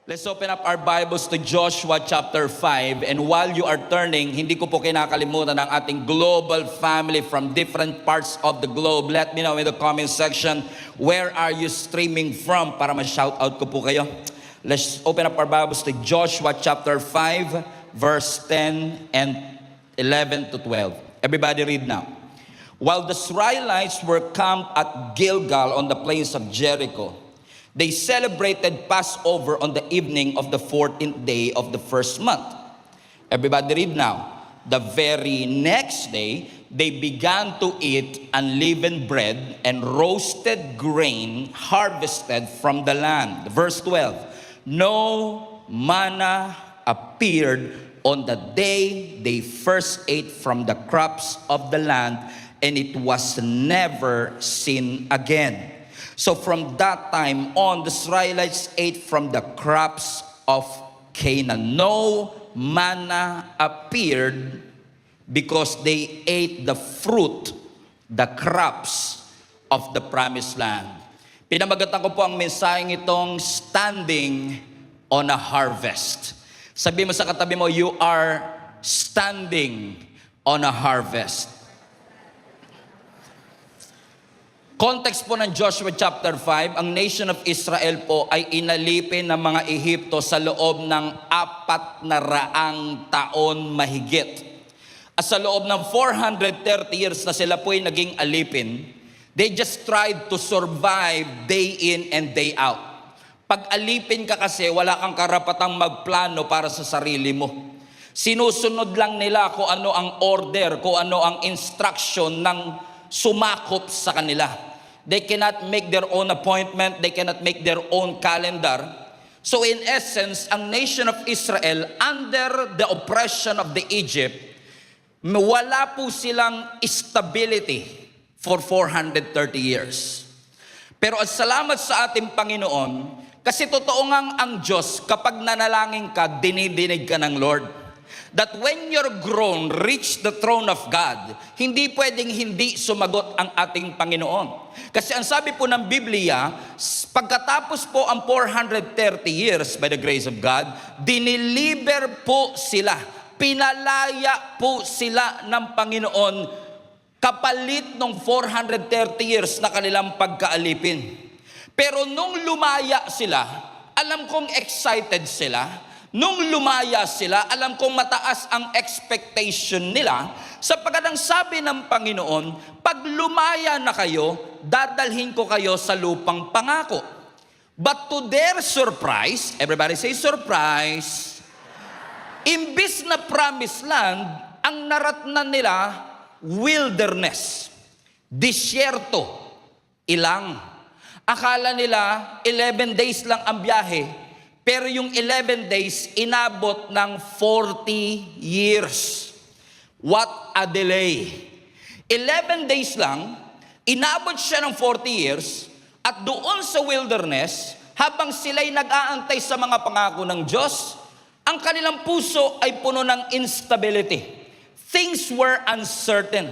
Let's open up our Bibles to Joshua chapter 5. And while you are turning, hindi ko po kinakalimutan ang ating global family from different parts of the globe. Let me know in the comment section, where are you streaming from para ma-shout out ko po kayo. Let's open up our Bibles to Joshua chapter 5, verse 10 and 11 to 12. Everybody read now. While the Israelites were camped at Gilgal on the plains of Jericho, they celebrated Passover on the evening of the 14th day of the first month. Everybody read now. The very next day, they began to eat unleavened bread and roasted grain harvested from the land. Verse 12. No manna appeared on the day they first ate from the crops of the land, and it was never seen again. So from that time on, the Israelites ate from the crops of Canaan. No manna appeared because they ate the fruit, the crops of the promised land. Pinamagatan ko po ang mensaheng itong standing on a harvest. Sabi mo sa katabi mo, you are standing on a harvest. Context po ng Joshua chapter 5, ang nation of Israel po ay inalipin ng mga Ehipto sa loob ng 400 taon mahigit. At sa loob ng 430 years na sila po ay naging alipin, they just tried to survive day in and day out. Pag alipin ka kasi, wala kang karapatang magplano para sa sarili mo. Sinusunod lang nila kung ano ang order, kung ano ang instruction ng sumakop sa kanila. They cannot make their own appointment. They cannot make their own calendar. So in essence, ang nation of Israel, under the oppression of the Egypt, wala po silang stability for 430 years. Pero at salamat sa ating Panginoon, kasi totoo ngang ang Diyos, kapag nanalangin ka, dinidinig ka ng Lord. That when you're grown, reach the throne of God, hindi pwedeng hindi sumagot ang ating Panginoon. Kasi ang sabi po ng Biblia, pagkatapos po ang 430 years by the grace of God, diniliber po sila, pinalaya po sila ng Panginoon kapalit ng 430 years na kanilang pagkaalipin. Pero nung lumaya sila, alam kong excited sila. Nung lumaya sila, alam kong mataas ang expectation nila, sapagkat ang sabi ng Panginoon, pag lumaya na kayo, dadalhin ko kayo sa lupang pangako. But to their surprise, everybody say surprise, imbis na promised land, ang naratnan nila, wilderness, disyerto, ilang. Akala nila, 11 days lang ang biyahe, pero yung 11 days, inabot ng 40 years. What a delay. 11 days lang, inabot siya ng 40 years, at doon sa wilderness, habang sila'y nag-aantay sa mga pangako ng Diyos, ang kanilang puso ay puno ng instability. Things were uncertain.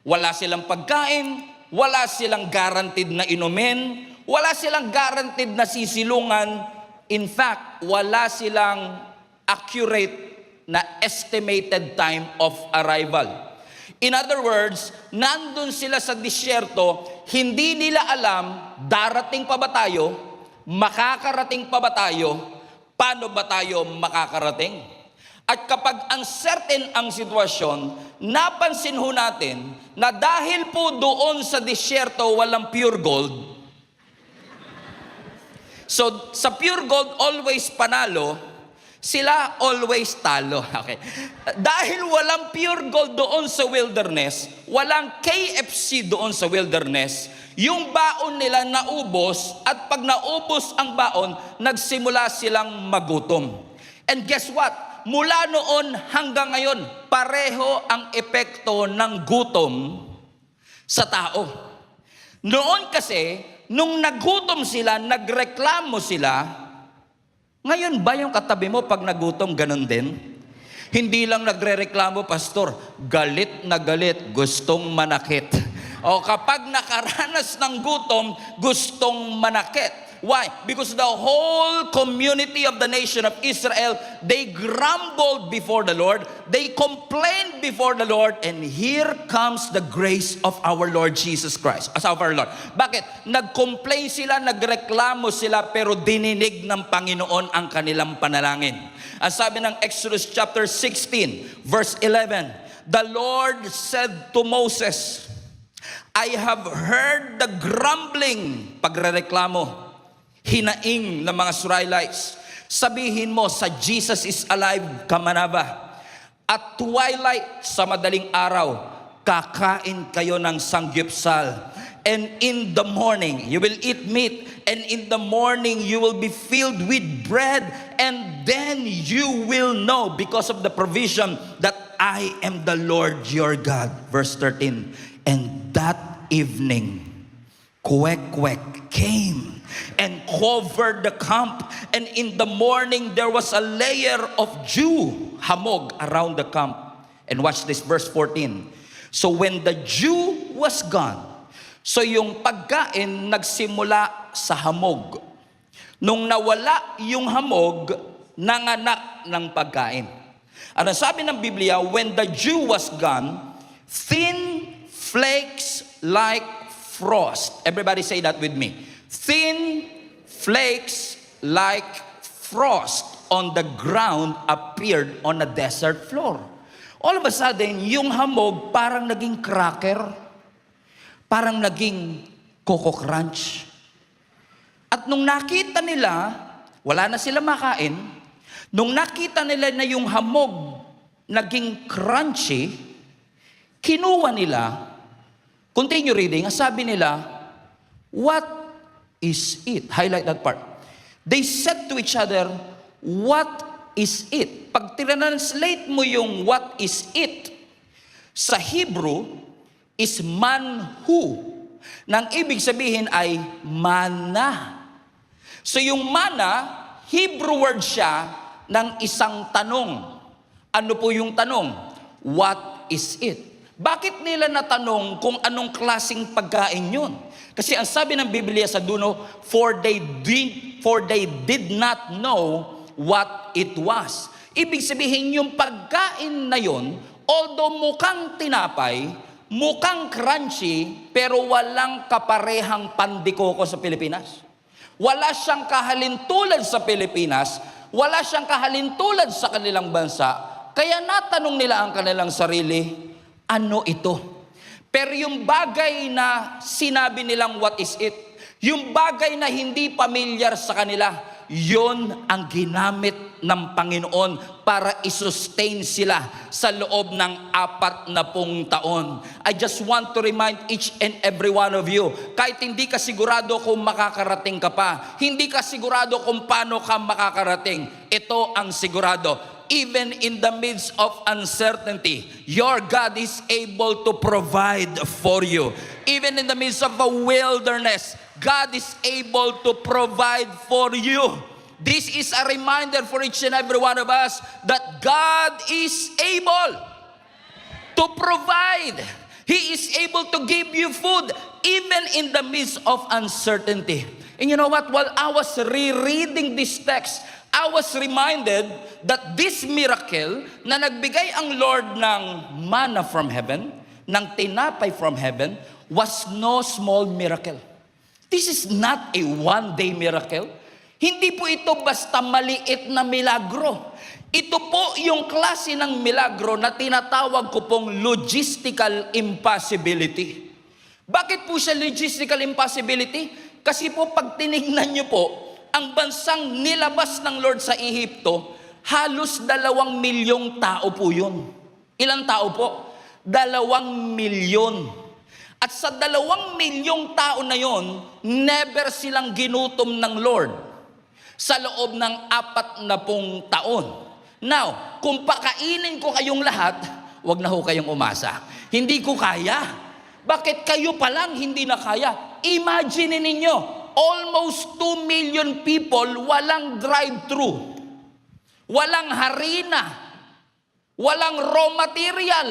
Wala silang pagkain, wala silang guaranteed na inumin, wala silang guaranteed na sisilungan. In fact, wala silang accurate na estimated time of arrival. In other words, nandun sila sa disyerto, hindi nila alam, darating pa ba tayo? Makakarating pa ba tayo? Paano ba tayo makakarating? At kapag uncertain ang sitwasyon, napansin ho natin na dahil po doon sa disyerto walang pure gold, so, sa pure gold, always panalo, sila always talo. Okay. Dahil walang pure gold doon sa wilderness, walang KFC doon sa wilderness, yung baon nila naubos, at pag naubos ang baon, nagsimula silang magutom. And guess what? Mula noon hanggang ngayon, pareho ang epekto ng gutom sa tao. Noon kasi, nung nagutom sila, nagreklamo sila, ngayon ba yung katabi mo pag nagutom, ganun din? Hindi lang nagrereklamo, pastor, galit na galit, gustong manakit. O kapag nakaranas ng gutom, gustong manakit. Why? Because the whole community of the nation of Israel, they grumbled before the Lord, they complained before the Lord, and here comes the grace of our Lord Jesus Christ, as of our Lord. Bakit? Nag-complain sila, nagreklamo sila, pero dininig ng Panginoon ang kanilang panalangin. Ang sabi ng Exodus chapter 16, verse 11, the Lord said to Moses, I have heard the grumbling, pagrereklamo, hinaing ng mga Israelites. Sabihin mo, sa Jesus is alive ka manaba. At twilight, sa madaling araw, kakain kayo ng sanggipsal. And in the morning, you will eat meat. And in the morning, you will be filled with bread. And then you will know, because of the provision, that I am the Lord your God. Verse 13. And that evening, Kwek-kwek came and covered the camp, and in the morning there was a layer of dew, hamog, around the camp. And watch this, verse 14. So when the dew was gone, so yung pagkain nagsimula sa hamog. Nung nawala yung hamog, nanganak ng pagkain. Ano sabi ng Biblia, when the dew was gone, thin flakes like frost. Everybody say that with me. Thin flakes like frost on the ground appeared on a desert floor. All of a sudden, yung hamog parang naging cracker, parang naging Coco Crunch. At nung nakita nila, wala na sila makain, nung nakita nila na yung hamog naging crunchy, kinuha nila, continue reading, ang sabi nila, what is it? Highlight that part. They said to each other, what is it? Pag translate mo yung what is it, sa Hebrew, is manhu. Nang ibig sabihin ay mana. So yung mana, Hebrew word siya ng isang tanong. Ano po yung tanong? What is it? Bakit nila natanong kung anong klaseng pagkain yun? Kasi ang sabi ng Biblia sa dulo, for they did not know what it was. Ibig sabihin yung pagkain na yun, although mukhang tinapay, mukhang crunchy, pero walang kaparehang pandikoko sa Pilipinas. Wala siyang kahalintulad sa Pilipinas, wala siyang kahalintulad sa kanilang bansa, kaya natanong nila ang kanilang sarili, ano ito? Pero yung bagay na sinabi nilang what is it, yung bagay na hindi pamilyar sa kanila, yon ang ginamit ng Panginoon para isustain sila sa loob ng 40 taon. I just want to remind each and every one of you, kahit hindi ka sigurado kung makakarating ka pa, hindi ka sigurado kung paano ka makakarating, ito ang sigurado. Even in the midst of uncertainty, your God is able to provide for you. Even in the midst of a wilderness, God is able to provide for you. This is a reminder for each and every one of us that God is able to provide. He is able to give you food even in the midst of uncertainty. And you know what? While I was rereading this text, I was reminded that this miracle na nagbigay ang Lord ng manna from heaven, ng tinapay from heaven, was no small miracle. This is not a one-day miracle. Hindi po ito basta maliit na milagro. Ito po yung klase ng milagro na tinatawag ko pong logistical impossibility. Bakit po siya logistical impossibility? Kasi po pag tinignan niyo po, ang bansang nilabas ng Lord sa Ehipto, halos 2 milyong tao po yun. Ilang tao po? 2 milyon. At sa 2 milyong tao na yon, never silang ginutom ng Lord sa loob ng 40 taon. Now, kung pakainin ko kayong lahat, wag na ho kayong umasa. Hindi ko kaya. Bakit kayo pa lang hindi na kaya? Imagine ninyo, almost 2 million people walang drive-thru, walang harina, walang raw material,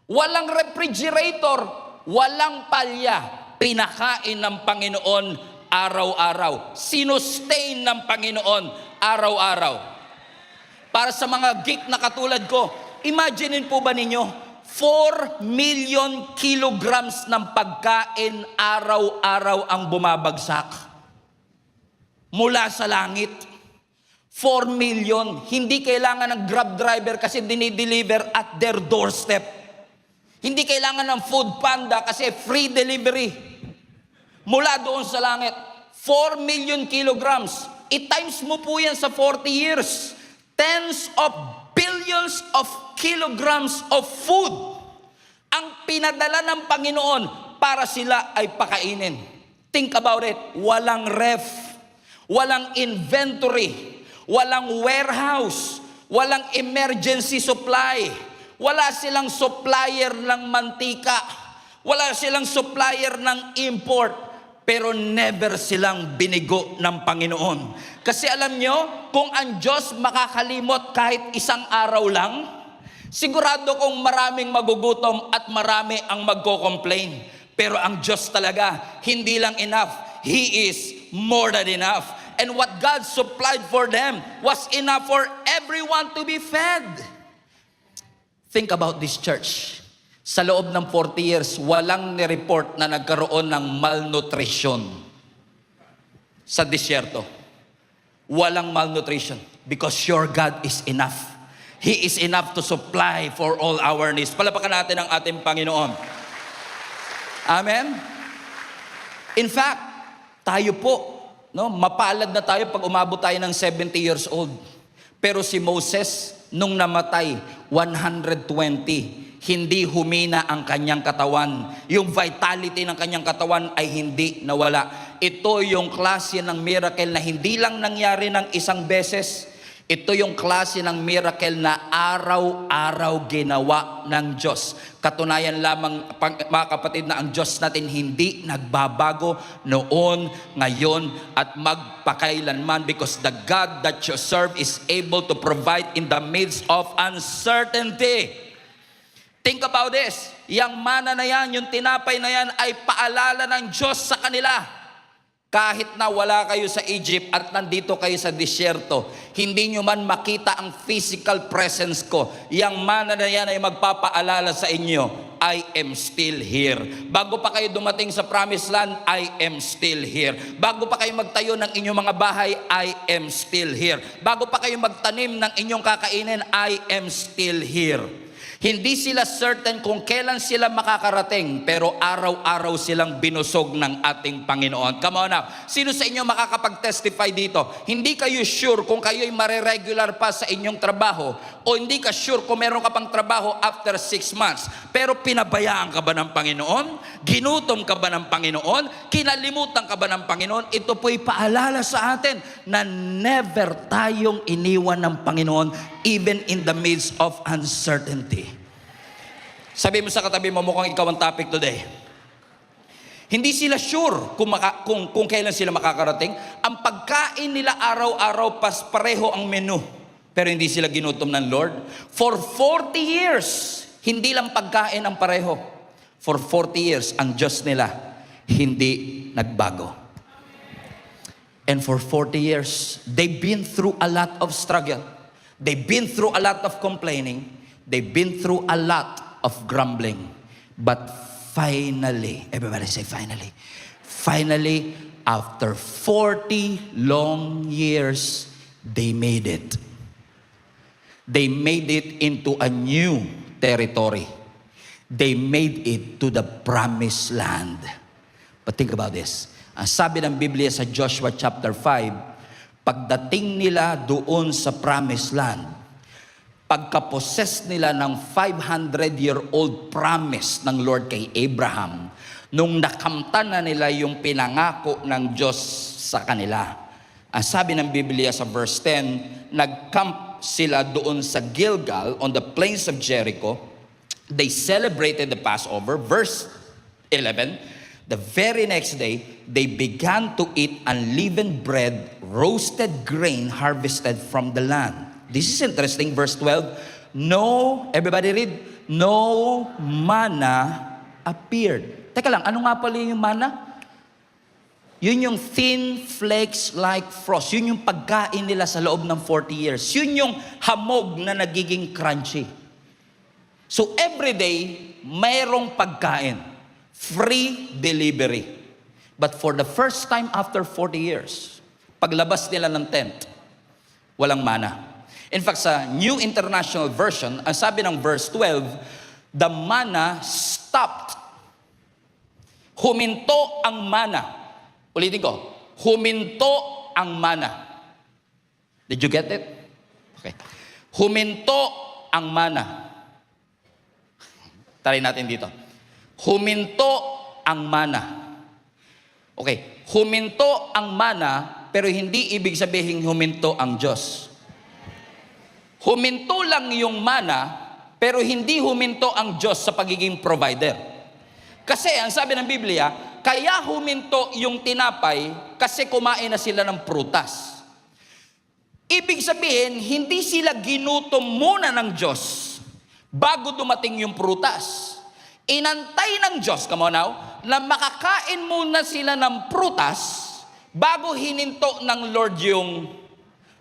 walang refrigerator, walang palya. Pinakain ng Panginoon araw-araw. Sinustain ng Panginoon araw-araw. Para sa mga geek na katulad ko, imaginein po ba ninyo, 4 million kilograms ng pagkain araw-araw ang bumabagsak mula sa langit. 4 million. Hindi kailangan ng Grab driver kasi dinideliver at their doorstep. Hindi kailangan ng Food Panda kasi free delivery. Mula doon sa langit. 4 million kilograms. I-times mo po yan sa 40 years. Tens of billions of kilograms of food ang pinadala ng Panginoon para sila ay pakainin. Think about it. Walang ref. Walang inventory. Walang warehouse, walang emergency supply, wala silang supplier ng mantika, wala silang supplier ng import, pero never silang binigo ng Panginoon. Kasi alam nyo, kung ang Diyos makakalimot kahit isang araw lang, sigurado kong maraming magugutom at marami ang magko-complain. Pero ang Diyos talaga, hindi lang enough. He is more than enough. And what God supplied for them was enough for everyone to be fed. Think about this church. Sa loob ng 40 years, walang nireport na nagkaroon ng malnutrition sa disyerto. Walang malnutrition because your God is enough. He is enough to supply for all our needs. Palapakan natin ang ating Panginoon. Amen? In fact, tayo po, no, mapalad na tayo pag umabot tayo ng 70 years old. Pero si Moses, nung namatay, 120, hindi humina ang kanyang katawan. Yung vitality ng kanyang katawan ay hindi nawala. Ito yung klase ng miracle na hindi lang nangyari ng isang beses. Ito yung klase ng miracle na araw-araw ginawa ng Diyos. Katunayan lamang, mga kapatid, na ang Diyos natin hindi nagbabago noon, ngayon, at magpakailanman, because the God that you serve is able to provide in the midst of uncertainty. Think about this. Yang mana na yan, yung tinapay na yan ay paalala ng Diyos sa kanila. Kahit na wala kayo sa Egypt at nandito kayo sa disyerto, hindi nyo man makita ang physical presence ko. Yang mana na yan ay magpapaalala sa inyo, I am still here. Bago pa kayo dumating sa promised land, I am still here. Bago pa kayo magtayo ng inyong mga bahay, I am still here. Bago pa kayo magtanim ng inyong kakainin, I am still here. Hindi sila certain kung kailan sila makakarating, pero araw-araw silang binusog ng ating Panginoon. Come on now. Sino sa inyo makakapag-testify dito? Hindi kayo sure kung kayo'y mariregular pa sa inyong trabaho, o hindi ka sure kung meron ka pang trabaho after 6 months. Pero pinabayaan ka ba ng Panginoon? Ginutom ka ba ng Panginoon? Kinalimutan ka ba ng Panginoon? Ito po'y paalala sa atin na never tayong iniwan ng Panginoon, even in the midst of uncertainty. Sabi mo sa katabi mo, mukhang ikaw ang topic today. Hindi sila sure kung kailan sila makakarating. Ang pagkain nila araw-araw, pareho ang menu. Pero hindi sila ginutom ng Lord. For 40 years, hindi lang pagkain ang pareho. For 40 years, ang Diyos nila hindi nagbago. And for 40 years, they've been through a lot of struggle. They've been through a lot of complaining. They've been through a lot of grumbling. But finally, everybody say finally. Finally, after 40 long years, they made it. They made it into a new territory. They made it to the promised land. But think about this. Ang sabi ng Biblia sa Joshua chapter 5, pagdating nila doon sa promised land, pagka-possess nila ng 500-year-old promise ng Lord kay Abraham, nung nakamtan na nila yung pinangako ng Diyos sa kanila. Ang sabi ng Biblia sa verse 10, nagcamp sila doon sa Gilgal on the plains of Jericho. They celebrated the Passover. Verse 11, the very next day, they began to eat unleavened bread, roasted grain harvested from the land. This is interesting. Verse 12, no, everybody read, no manna appeared. Teka lang, ano nga pala yung manna? Yun yung thin flakes like frost. Yun yung pagkain nila sa loob ng 40 years. Yun yung hamog na nagiging crunchy. So every day, mayroong pagkain. Free delivery. But for the first time after 40 years, paglabas nila ng tent, walang mana. In fact, sa New International Version, ang sabi ng verse 12, the manna stopped. Huminto ang mana. Ulitin ko, huminto ang mana. Did you get it? Okay. Huminto ang mana. Try natin dito. Huminto ang mana. Okay. Huminto ang mana, pero hindi ibig sabihin huminto ang Diyos. Huminto lang yung mana, pero hindi huminto ang Diyos sa pagiging provider. Kasi ang sabi ng Biblia, kaya huminto yung tinapay kasi kumain na sila ng prutas. Ibig sabihin, hindi sila ginutom muna ng Diyos bago dumating yung prutas. Inantay ng Diyos, come on now, na makakain muna sila ng prutas bago hininto ng Lord yung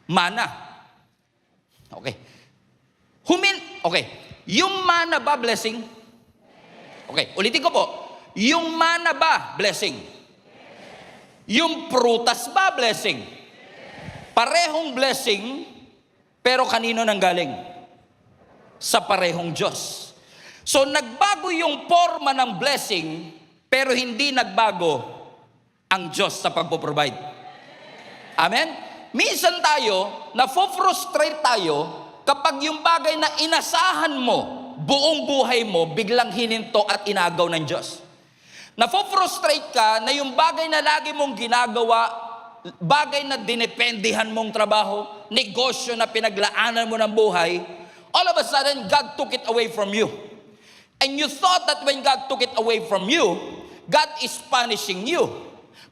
mana. Okay. Okay. Yung mana ba blessing? Okay, ulitin ko po. Yung mana ba blessing? Yung prutas ba blessing? Parehong blessing, pero kanino nang galing? Sa parehong Diyos. So nagbago yung forma ng blessing, pero hindi nagbago ang Diyos sa pagpo-provide. Amen? Minsan tayo, na-frustrate tayo kapag yung bagay na inasahan mo, buong buhay mo, biglang hininto at inagaw ng Diyos. Na-frustrate ka na yung bagay na lagi mong ginagawa, bagay na dinependihan mong trabaho, negosyo na pinaglaanan mo ng buhay, all of a sudden, God took it away from you. And you thought that when God took it away from you, God is punishing you.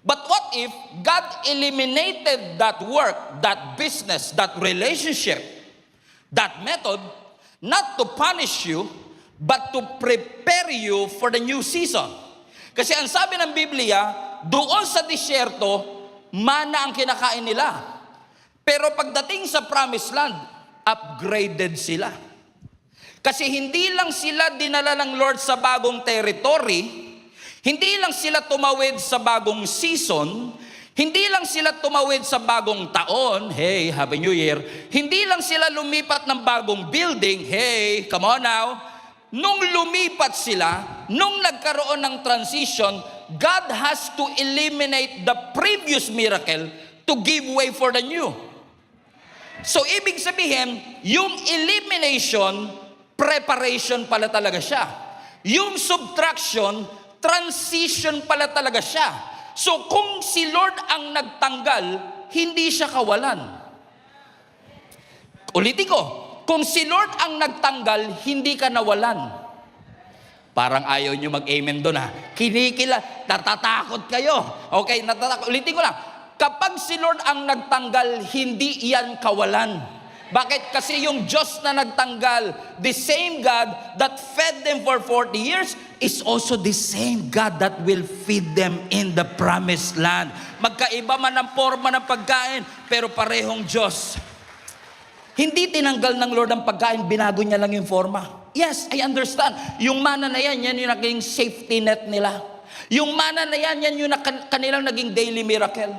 But what if God eliminated that work, that business, that relationship, that method, not to punish you, but to prepare you for the new season? Kasi ang sabi ng Biblia, doon sa disyerto, mana ang kinakain nila. Pero pagdating sa promised land, upgraded sila. Kasi hindi lang sila dinala ng Lord sa bagong territory, hindi lang sila tumawid sa bagong season, hindi lang sila tumawid sa bagong taon, hey, Happy New Year, hindi lang sila lumipat ng bagong building, hey, come on now. Nung lumipat sila, nung nagkaroon ng transition, God has to eliminate the previous miracle to give way for the new. So, ibig sabihin, yung elimination, preparation pala talaga siya. Yung subtraction, transition pala talaga siya. So, kung si Lord ang nagtanggal, hindi siya kawalan. Ulitin ko, kung si Lord ang nagtanggal, hindi ka nawalan. Parang ayaw nyo mag-amen doon ha. Kinikila, natatakot kayo. Okay, natatakot. Ulitin ko lang. Kapag si Lord ang nagtanggal, hindi iyan kawalan. Bakit? Kasi yung Diyos na nagtanggal, the same God that fed them for 40 years is also the same God that will feed them in the promised land. Magkaiba man ang forma ng pagkain, pero parehong Diyos. Hindi tinanggal ng Lord ang pagkain, binago niya lang yung forma. Yes, I understand. Yung mana na yan yung naging safety net nila. Yung mana na yan yung kanilang naging daily miracle.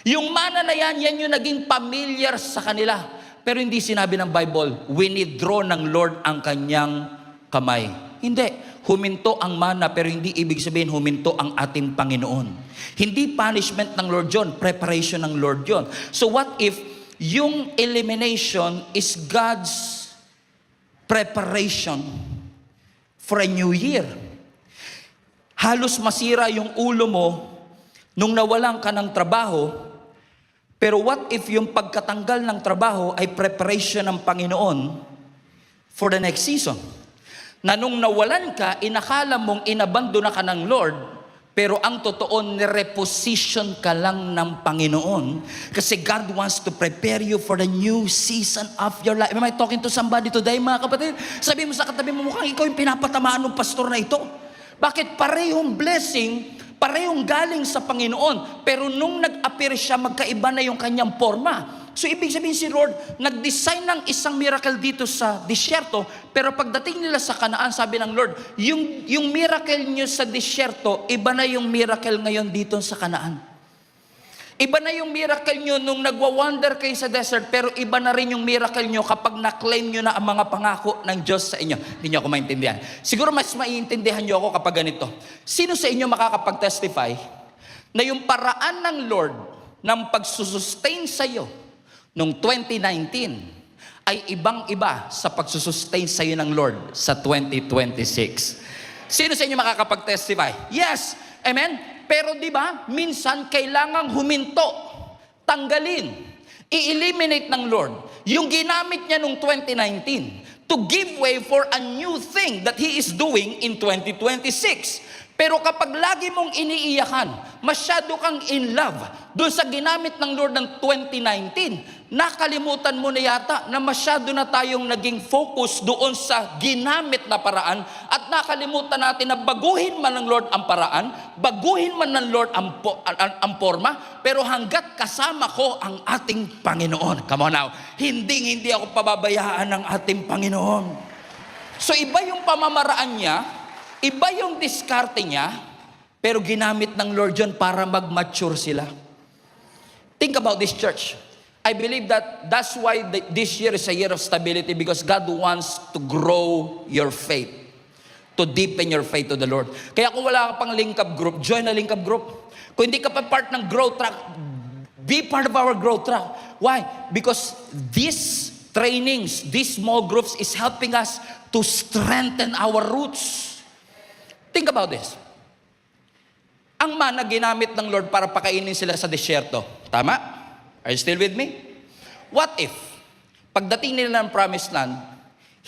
Yung mana na yan yung naging familiar sa kanila. Pero hindi sinabi ng Bible, winidraw ng Lord ang kanyang kamay. Hindi. Huminto ang mana, pero hindi ibig sabihin huminto ang ating Panginoon. Hindi punishment ng Lord yun, preparation ng Lord yun. So what if yung elimination is God's preparation for a new year? Halos masira yung ulo mo nung nawalan ka ng trabaho, pero what if yung pagkatanggal ng trabaho ay preparation ng Panginoon for the next season? Na nung nawalan ka, inakala mong inabandona ka ng Lord, pero ang totoo, nireposition ka lang ng Panginoon. Kasi God wants to prepare you for the new season of your life. Am I talking to somebody today, mga kapatid? Sabi mo sa katabi mo, mukhang ikaw yung pinapatamaan ng pastor na ito. Bakit? Parehong blessing, Parehong galing sa Panginoon. Pero nung nag-appear siya, magkaiba na yung kanyang forma. So ibig sabihin si Lord, nag-design ng isang miracle dito sa disyerto, pero pagdating nila sa Kanaan, sabi ng Lord, yung miracle nyo sa disyerto, iba na yung miracle ngayon dito sa Kanaan. Iba na yung miracle nyo nung nagwa-wander kayo sa desert, pero iba na rin yung miracle nyo kapag na-claim nyo na ang mga pangako ng Diyos sa inyo. Hindi nyo ako maintindihan. Siguro mas maiintindihan nyo ako kapag ganito. Sino sa inyo makakapag-testify na yung paraan ng Lord ng pagsusustain sa iyo noong 2019 ay ibang-iba sa pagsusustain sa iyo ng Lord sa 2026? Sino sa inyo makakapag-testify? Yes! Amen? Pero di ba, minsan kailangang huminto, tanggalin, i-eliminate ng Lord yung ginamit niya noong 2019 to give way for a new thing that He is doing in 2026. Pero kapag lagi mong iniiyakan, masyado kang in love doon sa ginamit ng Lord ng 2019, nakalimutan mo na yata na masyado na tayong naging focus doon sa ginamit na paraan at nakalimutan natin na baguhin man ng Lord ang paraan, baguhin man ng Lord ang forma, pero hanggat kasama ko ang ating Panginoon. Come on now, hindi ako pababayaan ng ating Panginoon. So iba yung pamamaraan niya, iba yung diskarte niya, pero ginamit ng Lord yun para mag-mature sila. Think about this church. I believe that's why this year is a year of stability, because God wants to grow your faith, to deepen your faith to the Lord. Kaya kung wala ka pang link up group, join a link up group. Kung hindi ka pa part ng growth track, be part of our growth track. Why? Because these trainings, these small groups is helping us to strengthen our roots. Think about this. Ang mana ginamit ng Lord para pakainin sila sa disyerto. Tama? Are you still with me? What if, pagdating nila ng promised land,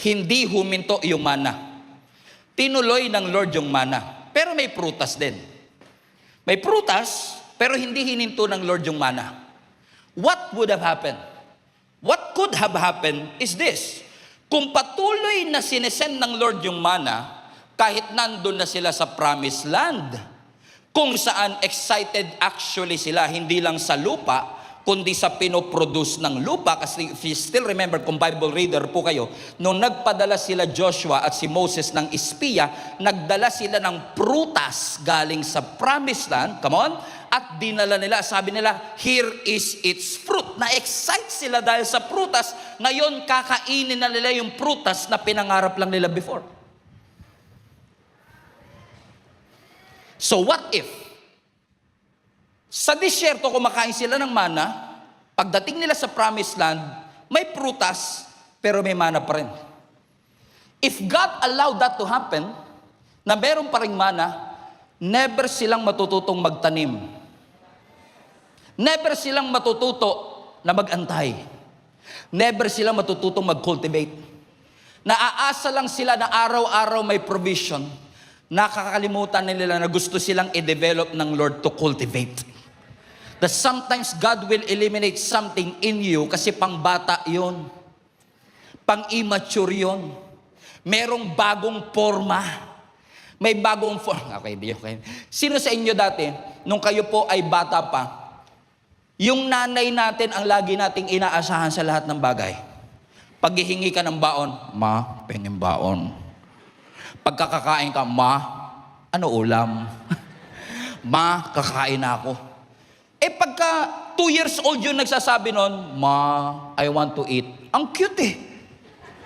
hindi huminto yung mana? Tinuloy ng Lord yung mana. Pero may prutas din. May prutas, pero hindi hininto ng Lord yung mana. What would have happened? What could have happened is this. Kung patuloy na sinesend ng Lord yung mana, kahit nandun na sila sa promised land, kung saan excited actually sila, hindi lang sa lupa, kundi sa pinoproduce ng lupa. Kasi if you still remember, kung Bible reader po kayo, nung nagpadala sila Joshua at si Moses ng espiya, nagdala sila ng prutas galing sa promised land, come on, at dinala nila, sabi nila, here is its fruit. Na-excite sila dahil sa prutas, ngayon kakainin na nila yung prutas na pinangarap lang nila before. So what if, sa disyerto kumakain sila ng mana, pagdating nila sa promised land, may prutas, pero may mana pa rin. If God allowed that to happen, na meron pa ring mana, never silang matututong magtanim. Never silang matututo na magantay. Never silang matututong mag-cultivate. Naaasa lang sila na araw-araw may provision. Nakakalimutan nila na gusto silang i-develop ng Lord to cultivate. That sometimes God will eliminate something in you kasi pang-bata yun. Pang-immature yun. Merong bagong forma. May bagong forma. Okay. Sino sa inyo dati, nung kayo po ay bata pa, yung nanay natin ang lagi nating inaasahan sa lahat ng bagay. Paghihingi ka ng baon, ma, pengin baon. Pagkakakain ka, ma, ano ulam? Ma, kakain ako. Pagka 2 years old yun nagsasabi nun, ma, I want to eat. Ang cute eh.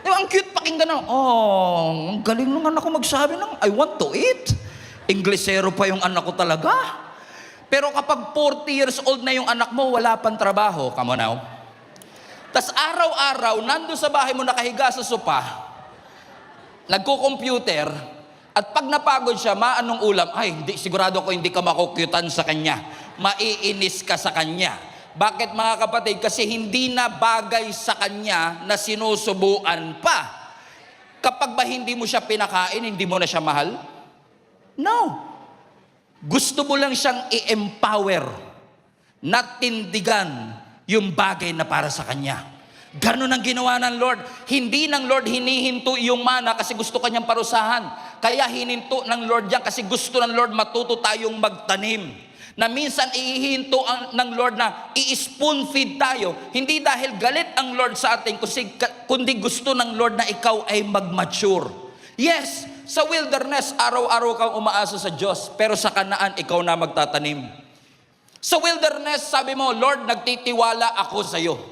Diba, ang cute pakinggan na, oh, ang galing nung anak ko magsabi ng, I want to eat. Inglesero pa yung anak ko talaga. Pero kapag 40 years old na yung anak mo, wala pang trabaho, come on now. Tas araw-araw, nando sa bahay mo nakahiga sa sopa, nagko-computer, at pag napagod siya, ma, anong ulam? Ay, sigurado ko hindi ka makukyutan sa kanya. Maiinis ka sa kanya. Bakit mga kapatid? Kasi hindi na bagay sa kanya na sinusubuan pa. Kapag ba hindi mo siya pinakain, hindi mo na siya mahal? No. Gusto mo lang siyang i-empower, na tindigan yung bagay na para sa kanya. Ganon ang ginawa ng Lord. Hindi ng Lord hinihinto yung mana kasi gusto kanyang parusahan. Kaya hininto ng Lord yan kasi gusto ng Lord matuto tayong magtanim. Na minsan ihihinto ng Lord na i-spoon feed tayo. Hindi dahil galit ang Lord sa atin, kundi gusto ng Lord na ikaw ay mag-mature. Yes, sa wilderness, araw-araw kang umaasa sa Diyos. Pero sa Kanaan, ikaw na magtatanim. Sa wilderness, sabi mo, Lord, nagtitiwala ako sa iyo.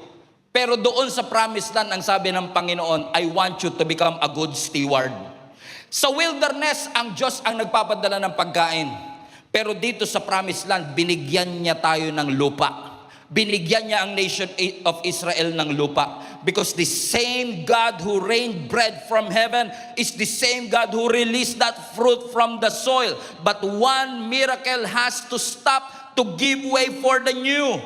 Pero doon sa promised land, ang sabi ng Panginoon, I want you to become a good steward. Sa wilderness, ang Diyos ang nagpapadala ng pagkain. Pero dito sa promised land, binigyan niya tayo ng lupa. Binigyan niya ang nation of Israel ng lupa. Because the same God who rained bread from heaven is the same God who released that fruit from the soil. But one miracle has to stop to give way for the new.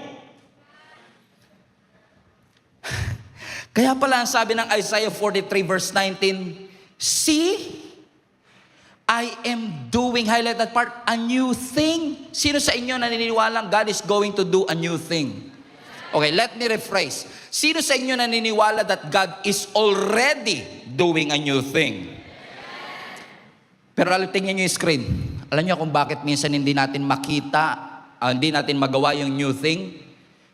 Kaya pala ang sabi ng Isaiah 43 verse 19, see, I am doing, highlight that part, a new thing. Sino sa inyo naniniwalang God is going to do a new thing? Okay, let me rephrase. Sino sa inyo naniniwala that God is already doing a new thing? Pero tingnan nyo yung screen. Alam nyo kung bakit minsan hindi natin makita, hindi natin magawa yung new thing?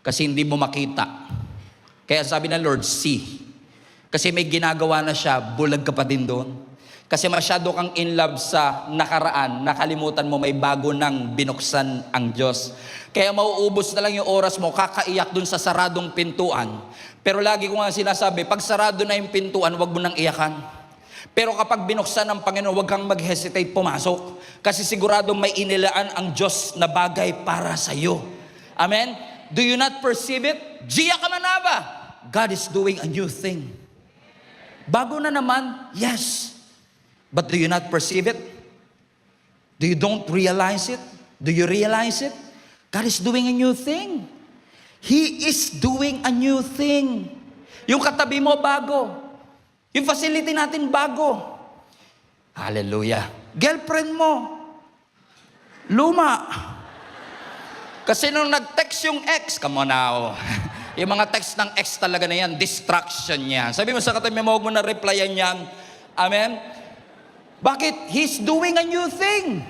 Kasi hindi mo makita. Kaya sabi ng Lord, see. Kasi may ginagawa na siya, bulag ka pa din doon. Kasi masyado kang in love sa nakaraan, nakalimutan mo may bago nang binuksan ang Diyos. Kaya mauubos na lang yung oras mo, kakaiyak dun sa saradong pintuan. Pero lagi ko nga sinasabi, pag sarado na yung pintuan, huwag mo nang iyakan. Pero kapag binuksan ng Panginoon, huwag kang mag-hesitate pumasok. Kasi siguradong may inilaan ang Diyos na bagay para sa iyo. Amen? Do you not perceive it? Gia ka manaba! God is doing a new thing. Bago na naman, yes. But do you not perceive it? Do you don't realize it? Do you realize it? God is doing a new thing. He is doing a new thing. Yung katabi mo, bago. Yung facility natin, bago. Hallelujah. Girlfriend mo, luma. Kasi nung nag-text yung ex, come on now. Yung mga text ng ex talaga na yan, distraction yan. Sabi mo sa katabi mo, huwag mo na replyan yan. Amen? Bakit? He's doing a new thing.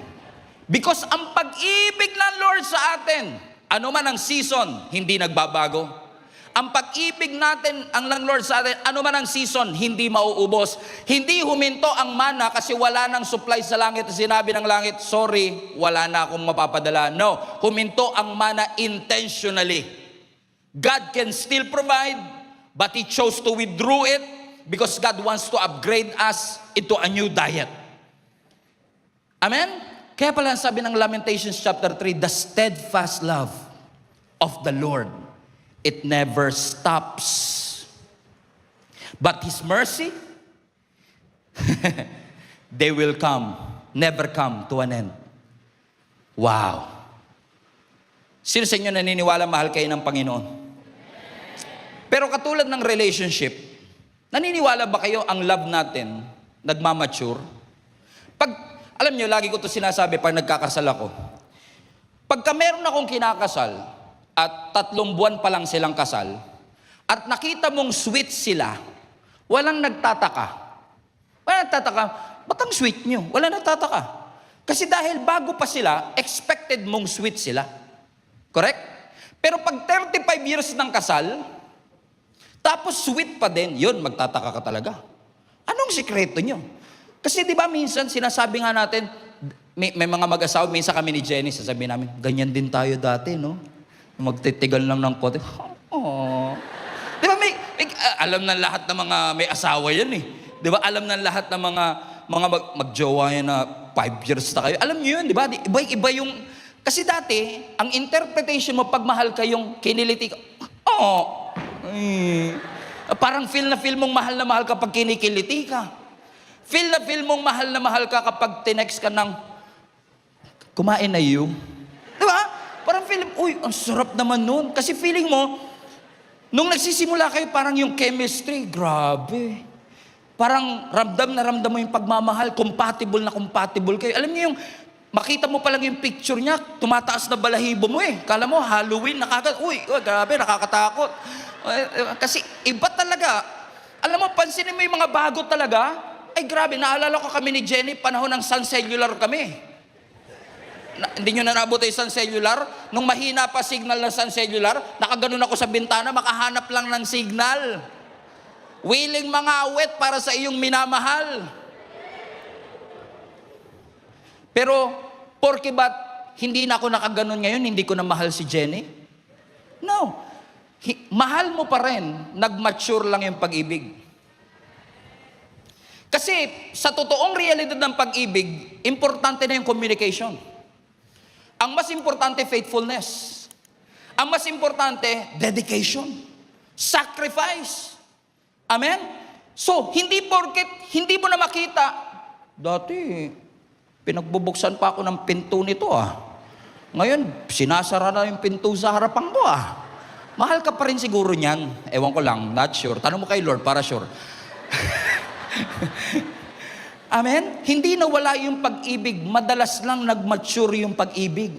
Because ang pag-ibig ng Lord sa atin, ano man ang season, hindi nagbabago. Ang pag-ibig natin, ang ng Lord sa atin, ano man ang season, hindi mauubos. Hindi huminto ang mana kasi wala nang supply sa langit. Sinabi ng langit, sorry, wala na akong mapapadala. No, huminto ang mana intentionally. God can still provide, but He chose to withdraw it because God wants to upgrade us into a new diet. Amen? Kaya pala sabi ng Lamentations chapter 3, the steadfast love of the Lord, it never stops. But His mercy, they will come, never come to an end. Wow. Sino sa inyo naniniwala mahal kayo ng Panginoon? Pero katulad ng relationship, naniniwala ba kayo ang love natin nagmamature? Alam nyo, lagi ko ito sinasabi pag nagkakasal ako. Pagka meron akong kinakasal at 3 buwan pa lang silang kasal, at nakita mong sweet sila, walang nagtataka. Walang nagtataka, ba't ang sweet nyo? Walang nagtataka. Kasi dahil bago pa sila, expected mong sweet sila. Correct? Pero pag 35 years ng kasal, tapos sweet pa din, yun, magtataka ka talaga. Anong sikreto nyo? Kasi di ba minsan, sinasabi nga natin, may mga mag-asawa, minsan kami ni Jenny, sasabihin namin, ganyan din tayo dati, no? Magtitigal lang ng kote. Oh. Di ba alam ng lahat ng mga may asawa yan eh. Di ba alam ng lahat ng mga mag-jowa yan na 5 years na kayo. Alam nyo yun, di ba? Iba yung, kasi dati, ang interpretation mo, pag mahal kayong kiniliti ka, oh, parang feel mong mahal na mahal kapag kinikiliti ka. Feel mong mahal na mahal ka kapag tinext ka ng kumain na you. Di ba? Parang uy, ang sarap naman nun. Kasi feeling mo, nung nagsisimula kayo, parang yung chemistry, grabe. Parang ramdam na ramdam mo yung pagmamahal, compatible na compatible kayo. Alam niyo yung Makita mo pa lang yung picture niya, tumataas na balahibo mo eh. Kala mo, Halloween, uy, grabe, nakakatakot. Kasi iba talaga. Alam mo, pansinin mo yung mga bago talaga. Ay grabe, naalala ko kami ni Jenny, panahon ng Sun Cellular kami. Hindi nyo na naabot yung Sun Cellular? Nung mahina pa signal ng Sun Cellular, nakaganon ako sa bintana, makahanap lang ng signal. Willing mga awet para sa iyong minamahal. Pero, porke ba't hindi na ako nakaganon ngayon, hindi ko na mahal si Jenny? No. Mahal mo pa rin, nag-mature lang yung pag-ibig. Kasi sa totoong realidad ng pag-ibig, importante na yung communication. Ang mas importante, faithfulness. Ang mas importante, dedication. Sacrifice. Amen? So, hindi porket hindi mo na makita, dati, pinagbubuksan pa ako ng pinto nito Ngayon, sinasara na yung pinto sa harapan ko Mahal ka pa rin siguro niyan. Ewan ko lang, not sure. Tanong mo kay Lord para sure. Amen? Hindi nawala yung pag-ibig. Madalas lang nag-mature yung pag-ibig.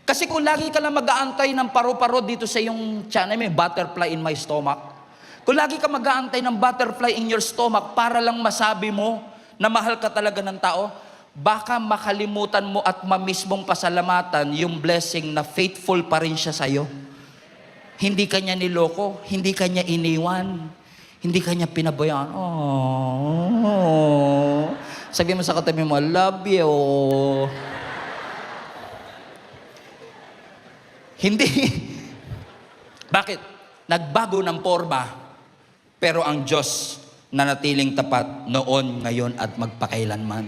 Kasi kung lagi ka lang mag-aantay ng paro-paro dito sa yung tiyan, may butterfly in my stomach. Kung lagi ka mag-aantay ng butterfly in your stomach para lang masabi mo na mahal ka talaga ng tao, baka makalimutan mo at mamiss mong pasalamatan yung blessing na faithful pa rin siya sa'yo. Hindi ka niya niloko, hindi ka niya iniwan, hindi ka niya pinabayaan. Oh. Sabi mo sa katabi mo, love you. Hindi. Bakit? Nagbago ng forma, pero ang Diyos nanatiling tapat noon, ngayon at magpakailanman.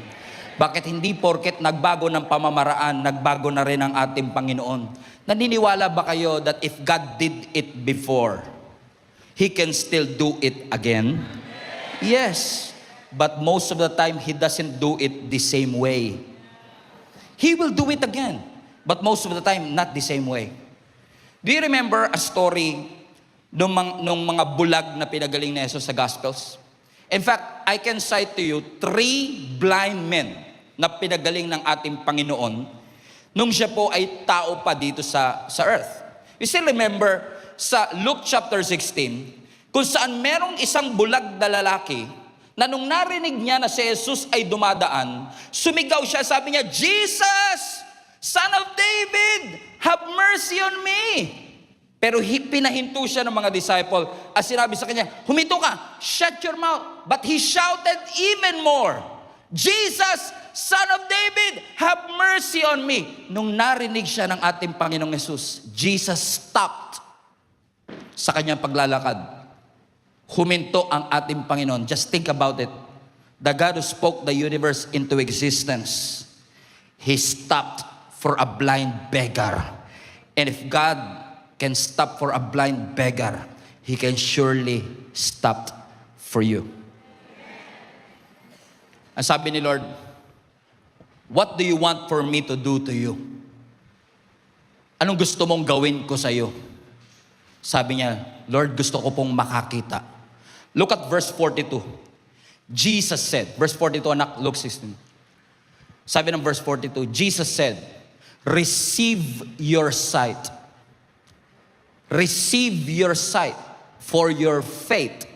Bakit hindi porket nagbago ng pamamaraan, nagbago na rin ang ating Panginoon? Naniniwala ba kayo that if God did it before, He can still do it again? Yes. But most of the time, He doesn't do it the same way. He will do it again. But most of the time, not the same way. Do you remember a story nung mga bulag na pinagaling ni Jesus sa Gospels? In fact, I can cite to you 3 blind men na pinagaling ng ating Panginoon nung siya po ay tao pa dito sa earth. You still remember sa Luke chapter 16, kung saan merong isang bulag na lalaki na nung narinig niya na si Jesus ay dumadaan, sumigaw siya, sabi niya, Jesus, Son of David, have mercy on me. Pero pinahinto siya ng mga disciple at sinabi sa kanya, huminto ka, shut your mouth. But he shouted even more, Jesus, Son of David, have mercy on me. Nung narinig siya ng ating Panginoong Jesus, Jesus stopped sa kanyang paglalakad. Huminto ang ating Panginoon. Just think about it. The God who spoke the universe into existence, He stopped for a blind beggar. And if God can stop for a blind beggar, He can surely stop for you. Ang sabi ni Lord, what do you want for me to do to you? Anong gusto mong gawin ko sa iyo? Sabi niya, Lord, gusto ko pong makakita. Look at verse 42. Jesus said, verse 42, anak, Luke 16. Sabi ng verse 42, Jesus said, receive your sight. Receive your sight for your faith.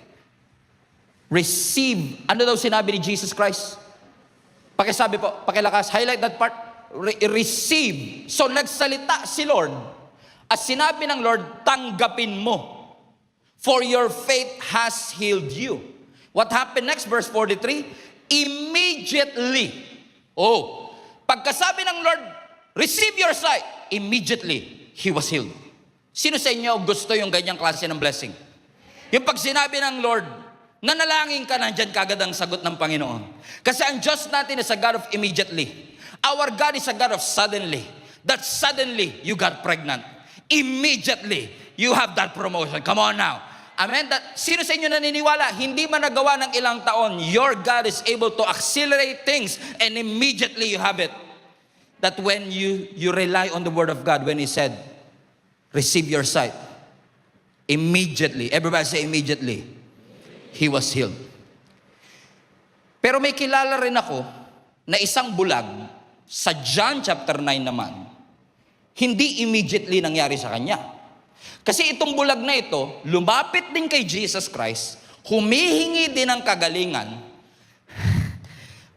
Receive. Ano daw sinabi ni Jesus Christ? Pakisabi po, pakilakas, highlight that part. Receive. So nagsalita si Lord. At sinabi ng Lord, tanggapin mo. For your faith has healed you. What happened next? Verse 43. Immediately. Oh, pagkasabi ng Lord, receive your sight. Immediately, he was healed. Sino sa inyo gusto yung ganyang klase ng blessing? Yung pag sinabi ng Lord, nanalangin ka, nandyan kagad ang sagot ng Panginoon. Kasi ang Diyos natin is a God of immediately. Our God is a God of suddenly. That suddenly, you got pregnant. Immediately, you have that promotion. Come on now. Amen? Sino sa inyo naniniwala? Hindi man nagawa ng ilang taon, your God is able to accelerate things and immediately you have it. That when you rely on the Word of God, when He said, receive your sight, immediately, everybody say immediately, he was healed. Pero may kilala rin ako na isang bulag Sa John chapter 9 naman, hindi immediately nangyari sa kanya. Kasi itong bulag na ito, lumapit din kay Jesus Christ, humihingi din ng kagalingan,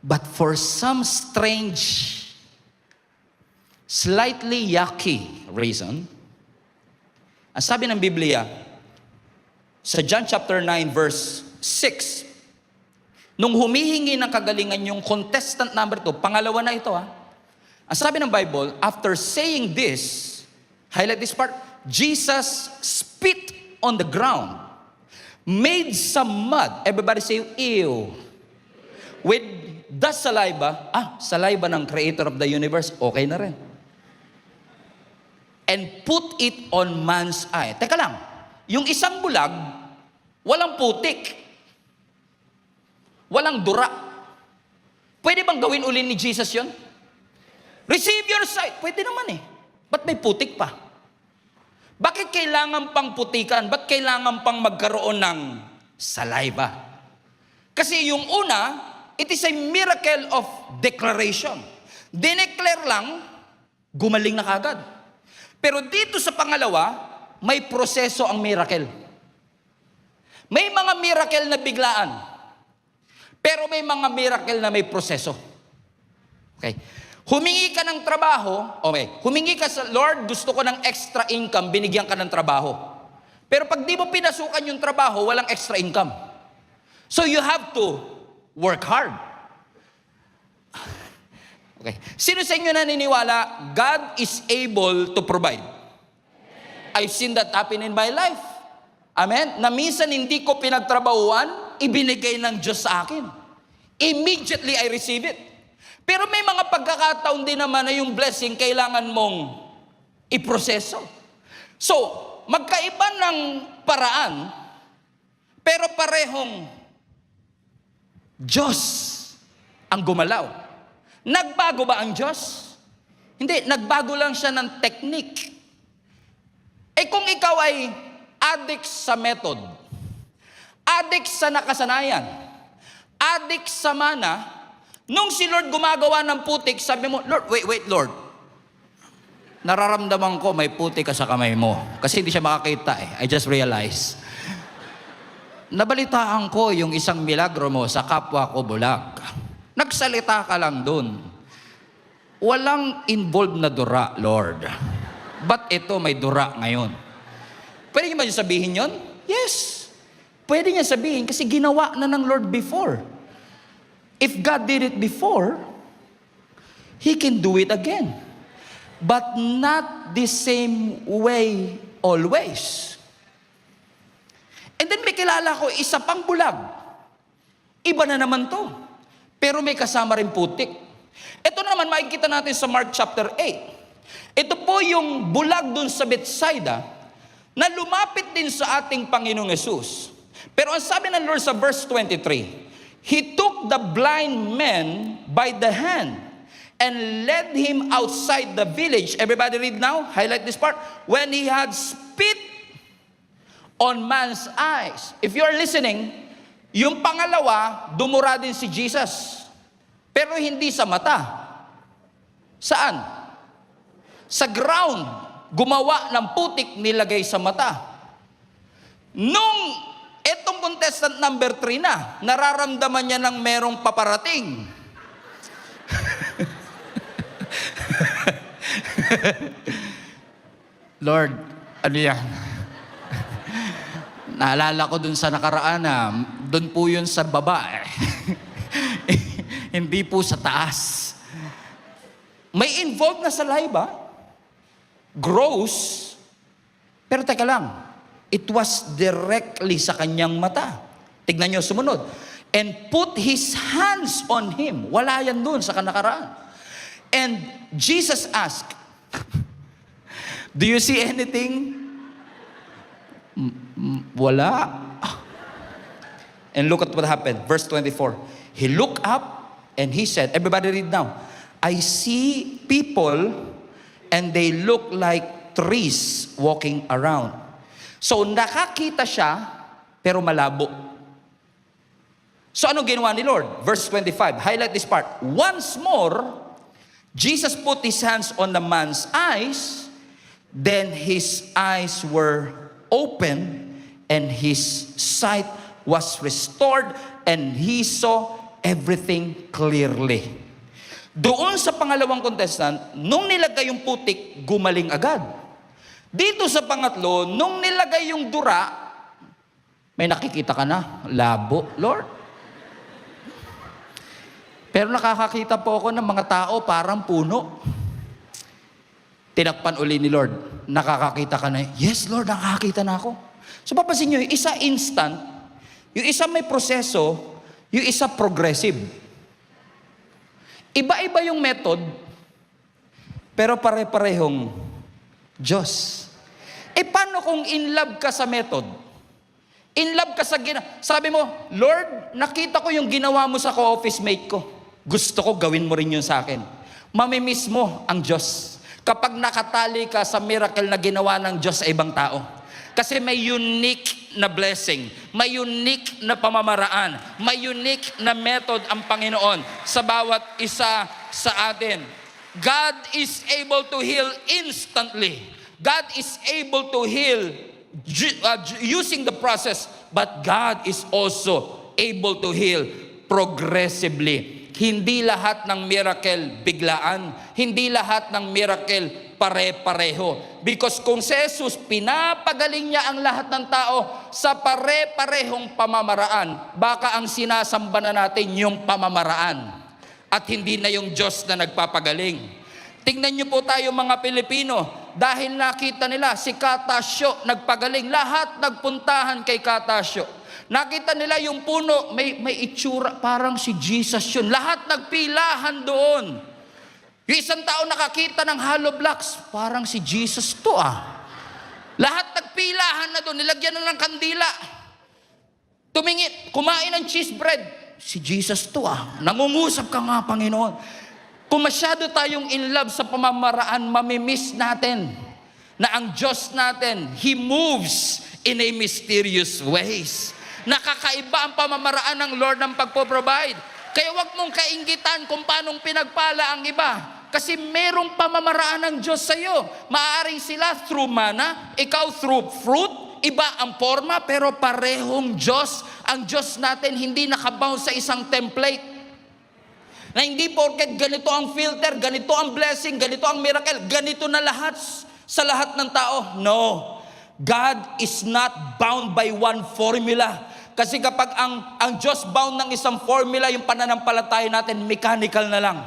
but for some strange, slightly yucky reason, ang sabi ng Biblia, sa John chapter 9 verse 6, nung humihingi ng kagalingan yung contestant number 2, pangalawa na ito ang sabi ng Bible, after saying this, highlight this part, Jesus spit on the ground, made some mud. Everybody say, ew. With the saliva, saliva ng creator of the universe, okay na rin. And put it on man's eye. Teka lang, yung isang bulag, walang putik. Walang dura. Pwede bang gawin uli ni Jesus yon? Receive your sight. Pwede naman Ba't may putik pa? Bakit kailangan pang putikan? Ba't kailangan pang magkaroon ng saliva? Kasi yung una, it is a miracle of declaration. Dineclare lang, gumaling na kagad. Pero dito sa pangalawa, may proseso ang miracle. May mga miracle na biglaan. Pero may mga miracle na may proseso. Okay. Humingi ka ng trabaho, humingi ka sa Lord, gusto ko ng extra income, binigyan ka ng trabaho. Pero pag di mo pinasukan yung trabaho, walang extra income. So you have to work hard. Okay. Sino sa inyo naniniwala, God is able to provide? I've seen that happen in my life. Amen? Na minsan hindi ko pinagtrabahuan, ibinigay ng Diyos sa akin. Immediately I receive it. Pero may mga pagkakataon din naman na yung blessing kailangan mong iproseso. So, magkaiba ng paraan, pero parehong Diyos ang gumalaw. Nagbago ba ang Diyos? Hindi, nagbago lang siya ng technique. Kung ikaw ay addict sa method, addict sa nakasanayan, addict sa mana, nung si Lord gumagawa ng putik, sabi mo, Lord, wait, Lord. Nararamdaman ko may putik ka sa kamay mo. Kasi hindi siya makakita I just realized. Nabalitaan ko yung isang milagro mo sa kapwa ko bulag. Nagsalita ka lang dun. Walang involved na dura, Lord. But ito may dura ngayon. Pwede niya ba niya sabihin yun? Yes. Pwede niya sabihin kasi ginawa na ng Lord before. If God did it before, He can do it again. But not the same way always. And then may kilala ko, isa pang bulag. Iba na naman to. Pero may kasama rin putik. Ito naman makikita natin sa Mark chapter 8. Ito po yung bulag dun sa Bethsaida na lumapit din sa ating Panginoong Yesus. Pero ang sabi ng Lord sa verse 23, He took the blind man by the hand and led him outside the village. Everybody read now. Highlight this part. When he had spit on man's eyes. If you are listening, yung pangalawa, dumura din si Jesus. Pero hindi sa mata. Saan? Sa ground. Gumawa ng putik, nilagay sa mata. Nung etong contestant number 3 na, nararamdaman niya ng merong paparating. Lord, ano yan? Naalala ko dun sa nakaraan dun po yun sa baba Hindi po sa taas. May involved na saliva, gross, pero teka lang, it was directly sa kanyang mata. Tignan nyo, sumunod. And put his hands on him. Wala yan dun sa kanakaraan. And Jesus asked, do you see anything? Wala. And look at what happened. Verse 24. He looked up and he said, everybody read now, I see people and they look like trees walking around. So nakakita siya pero malabo. So ano ginawa ni Lord? Verse 25. Highlight this part. Once more, Jesus put his hands on the man's eyes, then his eyes were opened, and his sight was restored, and he saw everything clearly. Doon sa pangalawang contestant, nung nilagay yung putik, gumaling agad. Dito sa pangatlo, nung nilagay yung dura, may nakikita ka na, labo, Lord. Pero nakakakita po ako ng mga tao parang puno. Tinakpan uli ni Lord, nakakakita ka na, yes Lord, nakakakita na ako. So papansin nyo, yung isa instant, yung isa may proseso, yung isa progressive. Iba-iba yung method, pero pare-parehong Diyos. Paano kung in love ka sa method? In love ka sa sabi mo, Lord, nakita ko yung ginawa mo sa co-office mate ko. Gusto ko gawin mo rin yun sa akin. Mamimiss mo ang Diyos kapag nakatali ka sa miracle na ginawa ng Diyos sa ibang tao. Kasi may unique na blessing, may unique na pamamaraan, may unique na method ang Panginoon sa bawat isa sa atin. God is able to heal instantly. God is able to heal using the process, but God is also able to heal progressively. Hindi lahat ng miracle biglaan. Hindi lahat ng miracle pare-pareho. Because kung si Jesus, pinapagaling niya ang lahat ng tao sa pare-parehong pamamaraan, baka ang sinasamba na natin yung pamamaraan at hindi na yung Diyos na nagpapagaling. Tingnan niyo po tayo mga Pilipino, dahil nakita nila si Katasyo nagpagaling, lahat nagpuntahan kay Katasyo. Nakita nila yung puno, may itsura, parang si Jesus yun. Lahat nagpilahan doon. Yung isang tao nakakita ng hollow blocks, parang si Jesus to ah. Lahat nagpilahan na doon, nilagyan na ng kandila. Tumingin, kumain ng cheese bread, si Jesus to ah. Nangungusap ka nga, Panginoon. Kung masyado tayong in love sa pamamaraan, mamimiss natin na ang Diyos natin, He moves in a mysterious ways. Nakakaiba ang pamamaraan ng Lord ng pagpo-provide. Kaya wag mong kainggitan kung paanong pinagpala ang iba. Kasi merong pamamaraan ng Diyos sa iyo. Maaaring sila through mana, ikaw through fruit, iba ang forma, pero parehong Diyos. Ang Diyos natin hindi nakabound sa isang template. Na hindi porket ganito ang filter, ganito ang blessing, ganito ang miracle, ganito na lahat sa lahat ng tao. No. God is not bound by one formula. Kasi kapag ang Diyos bound ng isang formula, yung pananampalataya natin, mechanical na lang.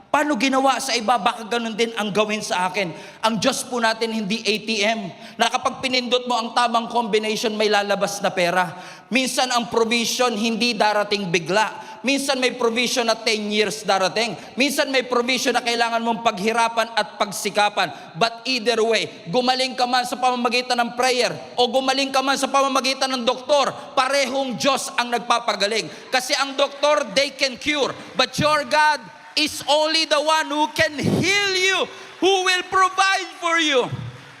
Paano ginawa sa iba? Baka ganun din ang gawin sa akin. Ang Diyos po natin hindi ATM. Na kapag pinindot mo ang tamang combination, may lalabas na pera. Minsan ang provision hindi darating bigla. Minsan may provision na 10 years darating. Minsan may provision na kailangan mong paghirapan at pagsikapan. But either way, gumaling ka man sa pamamagitan ng prayer o gumaling ka man sa pamamagitan ng doktor, parehong Diyos ang nagpapagaling. Kasi ang doktor, they can cure. But your God is only the one who can heal you, who will provide for you,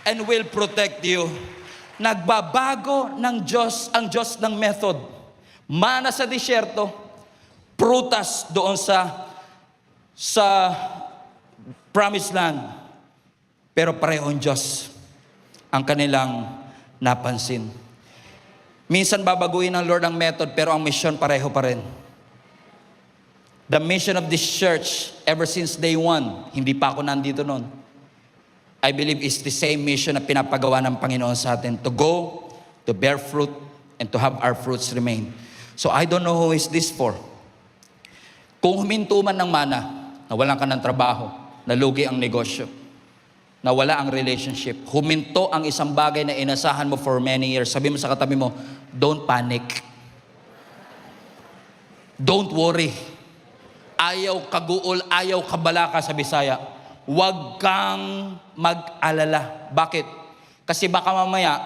and will protect you. Nagbabago ng Diyos ang Diyos ng method. Mana sa disyerto, prutas doon sa promised land. Pero parehong Diyos ang kanilang napansin. Minsan babaguhin ng Lord ang method, pero ang mission pareho pa rin. The mission of this church, ever since day one, hindi pa ako nandito noon, I believe is the same mission na pinapagawa ng Panginoon sa atin, to go, to bear fruit, and to have our fruits remain. So I don't know who is this for. Kung huminto man ng mana, nawalan ka ng trabaho, nalugi ang negosyo, nawala ang relationship, huminto ang isang bagay na inasahan mo for many years, sabi mo sa katabi mo, don't panic. Don't worry. Ayaw kaguol, ayaw kabalaka sa Bisaya. Huwag kang mag-alala. Bakit? Kasi baka mamaya,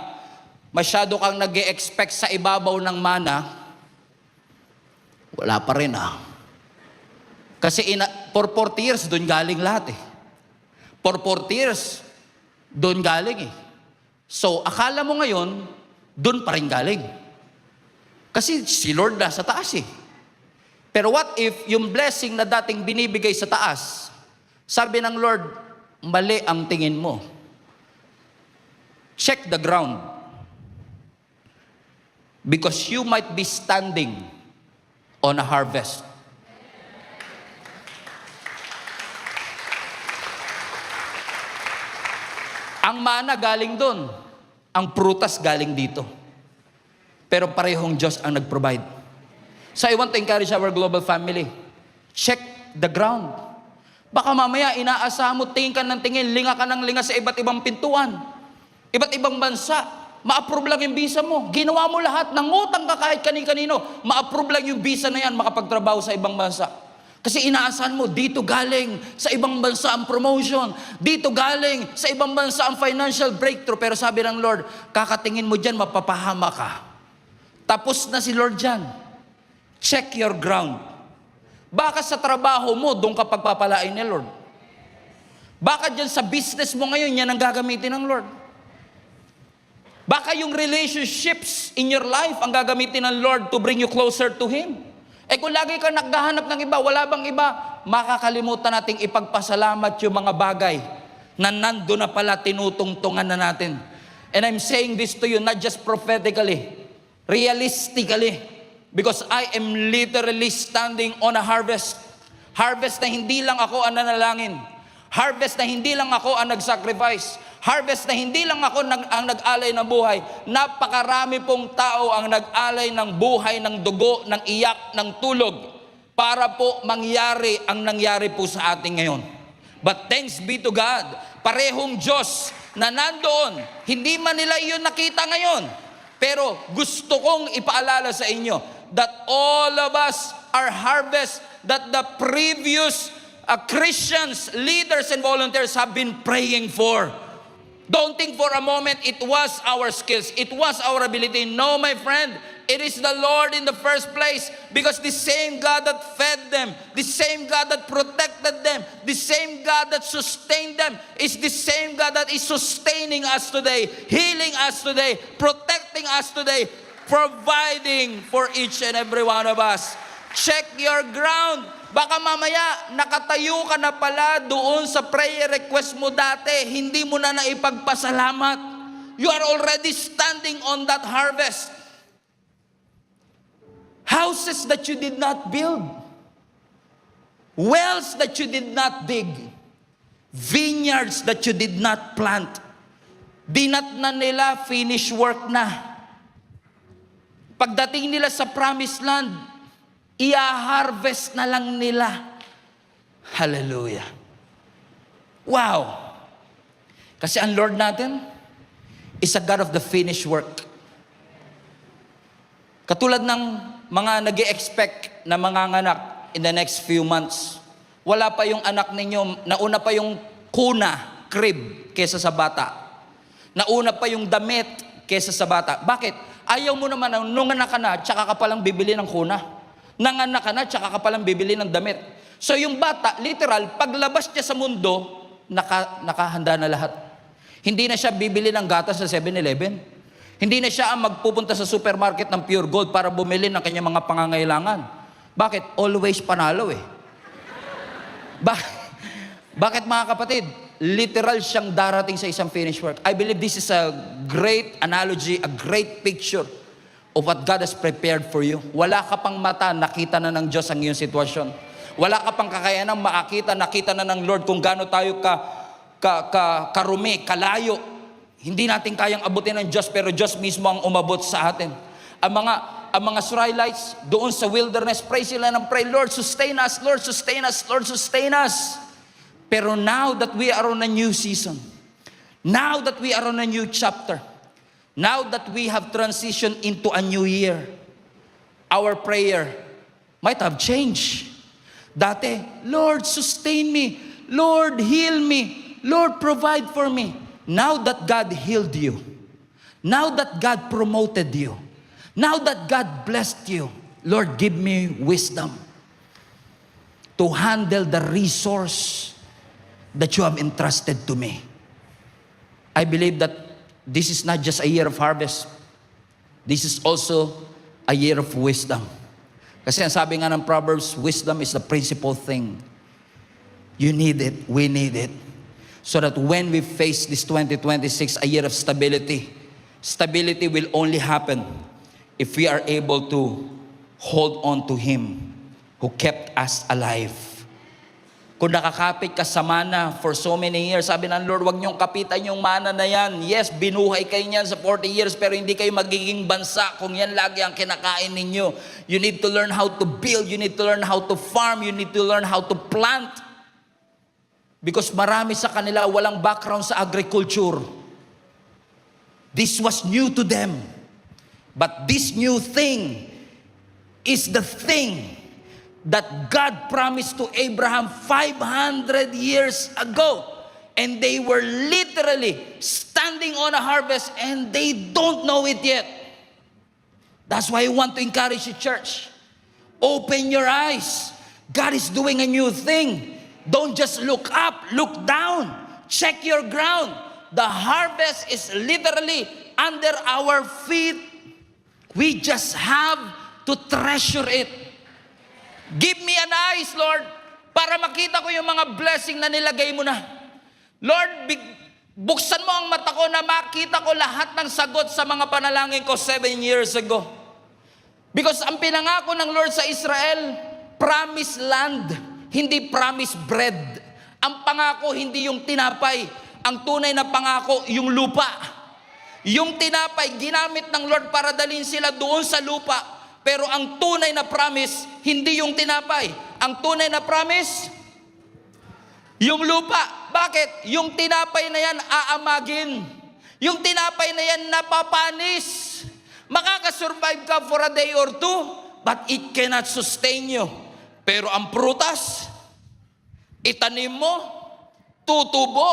masyado kang nag-e-expect sa ibabaw ng mana, wala pa rin ah. Kasi for 40 years, doon galing lahat eh. For 40 years, doon galing eh. So, akala mo ngayon, doon pa rin galing. Kasi si Lord na sa taas eh. Pero what if yung blessing na dating binibigay sa taas, Sabi ng Lord, mali ang tingin mo. Check the ground. Because you might be standing on a harvest. Ang mana galing doon. Ang prutas galing dito. Pero parehong Diyos ang nag-provide. So I want to encourage our global family. Check the ground. Baka mamaya inaasahan mo, tingin ka ng tingin, linga ka ng linga sa iba't ibang pintuan. Iba't ibang bansa. Ma-approve lang yung visa mo. Ginawa mo lahat, nangutang ka kahit kani-kanino. Ma-approve lang yung visa na yan, makapagtrabaho sa ibang bansa. Kasi inaasahan mo, dito galing sa ibang bansa ang promotion. Dito galing sa ibang bansa ang financial breakthrough. Pero sabi ng Lord, kakatingin mo dyan, mapapahama ka. Tapos na si Lord dyan. Check your ground. Baka sa trabaho mo, doon ka pagpapalain ni Lord. Baka dyan sa business mo ngayon, yan ang gagamitin ng Lord. Baka yung relationships in your life ang gagamitin ng Lord to bring you closer to Him. Kung lagi ka naghahanap ng iba, wala bang iba? Makakalimutan nating ipagpasalamat yung mga bagay na nando na pala, tinutungtungan na natin. And I'm saying this to you not just prophetically, realistically, because I am literally standing on a harvest. Harvest na hindi lang ako ang nanalangin. Harvest na hindi lang ako ang nag-sacrifice. Harvest na hindi lang ako ang nag-alay ng buhay. Napakarami pong tao ang nag-alay ng buhay, ng dugo, ng iyak, ng tulog para po mangyari ang nangyari po sa atin ngayon. But thanks be to God, parehong Diyos na nandoon, hindi man nila iyon nakita ngayon. Pero gusto kong ipaalala sa inyo that all of us are harvest that the previous Christians, leaders, and volunteers have been praying for. Don't think for a moment it was our skills, it was our ability. No, my friend, it is the Lord in the first place, because the same God that fed them, the same God that protected them, the same God that sustained them is the same God that is sustaining us today, healing us today, protecting us today, providing for each and every one of us. Check your ground. Baka mamaya, nakatayo ka na pala doon sa prayer request mo dati, hindi mo na naipagpasalamat. You are already standing on that harvest. Houses that you did not build. Wells that you did not dig. Vineyards that you did not plant. Dinat na nila, finish work na. Pagdating nila sa promised land, i-harvest na lang nila. Hallelujah. Wow. Kasi ang Lord natin is a God of the finished work. Katulad ng mga nag-i-expect na manganganak in the next few months, wala pa yung anak ninyo, nauna pa yung kuna, crib, kesa sa bata. Nauna pa yung damit kesa sa bata. Bakit? Ayaw mo naman, nung anak ka na, tsaka ka palang bibili ng kuna. Nanganak ka na, tsaka ka palang bibili ng damit. So yung bata, literal, paglabas niya sa mundo, nakahanda na lahat. Hindi na siya bibili ng gatas sa 7-Eleven. Hindi na siya ang magpupunta sa supermarket ng Pure Gold para bumili ng kanyang mga pangangailangan. Bakit? Always panalo eh. Bakit mga kapatid? Literal siyang darating sa isang finished work. I believe this is a great analogy, a great picture of what God has prepared for you. Wala ka pang mata, nakita na ng Diyos ang iyong sitwasyon. Wala ka pang kakayanang makakita, nakita na ng Lord kung gaano tayo karumi, kalayo. Hindi natin kayang abutin ng Diyos, pero Diyos mismo ang umabot sa atin. Ang mga Israelites doon sa wilderness, pray sila ng pray, Lord, sustain us, Lord, sustain us, Lord, sustain us. Pero now that we are on a new season, now that we are on a new chapter, now that we have transitioned into a new year, our prayer might have changed. Dati, Lord, sustain me. Lord, heal me. Lord, provide for me. Now that God healed you, now that God promoted you, now that God blessed you, Lord, give me wisdom to handle the resource that you have entrusted to me. I believe that this is not just a year of harvest. This is also a year of wisdom. Kasi ang sabi nga ng Proverbs, wisdom is the principal thing You need it. We need it. So that when we face this 2026, a year of stability, stability will only happen if we are able to hold on to Him who kept us alive. Kung nakakapit ka sa mana for so many years, sabi ng Lord, wag niyong kapitan yung mana na yan. Yes, binuhay kayo niyan sa 40 years, pero hindi kayo magiging bansa kung yan lagi ang kinakain ninyo. You need to learn how to build, you need to learn how to farm, you need to learn how to plant. Because marami sa kanila walang background sa agriculture. This was new to them. But this new thing is the thing that God promised to Abraham 500 years ago. And they were literally standing on a harvest and they don't know it yet. That's why I want to encourage the church. Open your eyes. God is doing a new thing. Don't just look up, look down. Check your ground. The harvest is literally under our feet. We just have to treasure it. Give me an eyes, Lord, para makita ko yung mga blessing na nilagay mo na. Lord, buksan mo ang mata ko na makita ko lahat ng sagot sa mga panalangin ko 7 years ago. Because ang pinangako ng Lord sa Israel, promised land, hindi promised bread. Ang pangako, hindi yung tinapay. Ang tunay na pangako, yung lupa. Yung tinapay, ginamit ng Lord para dalhin sila doon sa lupa. Pero ang tunay na promise, hindi yung tinapay. Ang tunay na promise, yung lupa. Bakit? Yung tinapay na yan aamagin. Yung tinapay na yan napapanis. Makakasurvive ka for a day or two, but it cannot sustain you. Pero ang prutas, itanim mo, tutubo,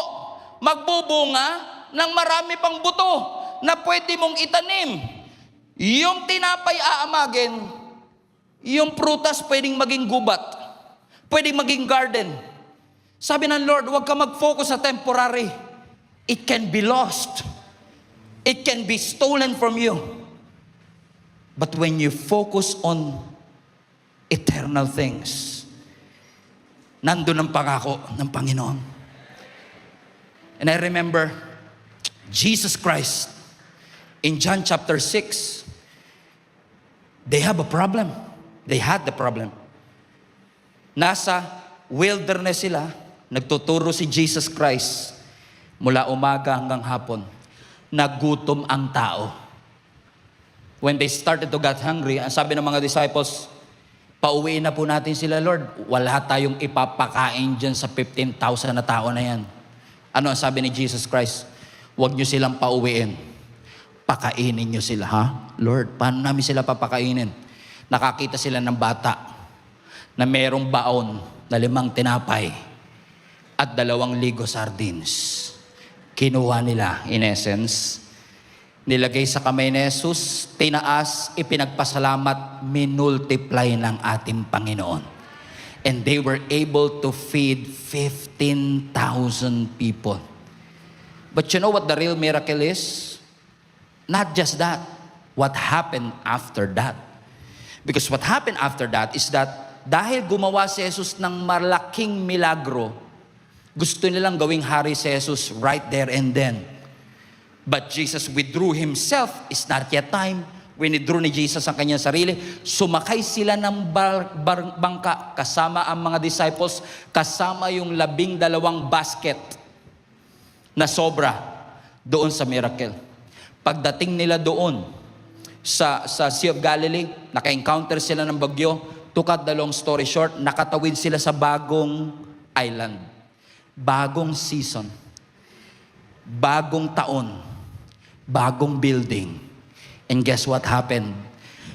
magbubunga ng marami pang buto na pwede mong itanim. Yung tinapay aamagin, yung prutas pwedeng maging gubat, pwedeng maging garden. Sabi ng Lord, huwag ka mag-focus sa temporary. It can be lost. It can be stolen from you. But when you focus on eternal things, nandun ang pangako ng Panginoon. And I remember Jesus Christ in John chapter 6. They have a problem. They had the problem. Nasa wilderness sila, nagtuturo si Jesus Christ mula umaga hanggang hapon. Nagutom ang tao. When they started to get hungry, ang sabi ng mga disciples, pauwiin na po natin sila, Lord. Wala tayong ipapakain dyan sa 15,000 na tao na yan. Ano ang sabi ni Jesus Christ? Huwag nyo silang pauwiin. Pakainin nyo sila, ha? Lord, paano namin sila papakainin? Nakakita sila ng bata na merong baon na 5 tinapay at 2 ligo sardines. Kinuha nila, in essence, nilagay sa kamay ni Jesus, tinaas, ipinagpasalamat, minultiply ng ating Panginoon. And they were able to feed 15,000 people. But you know what the real miracle is? Not just that, what happened after that. Because what happened after that is that dahil gumawa si Jesus ng malaking milagro, gusto nilang gawing hari si Jesus right there and then. But Jesus withdrew Himself. It's not yet time. Winidrew ni Jesus ang kanyang sarili. Sumakay sila ng bangka kasama ang mga disciples, kasama yung 12 basket na sobra doon sa miracle. Pagdating nila doon sa Sea of Galilee, naka-encounter sila ng bagyo. To cut the long story short, nakatawid sila sa bagong island. Bagong season. Bagong taon. Bagong building. And guess what happened?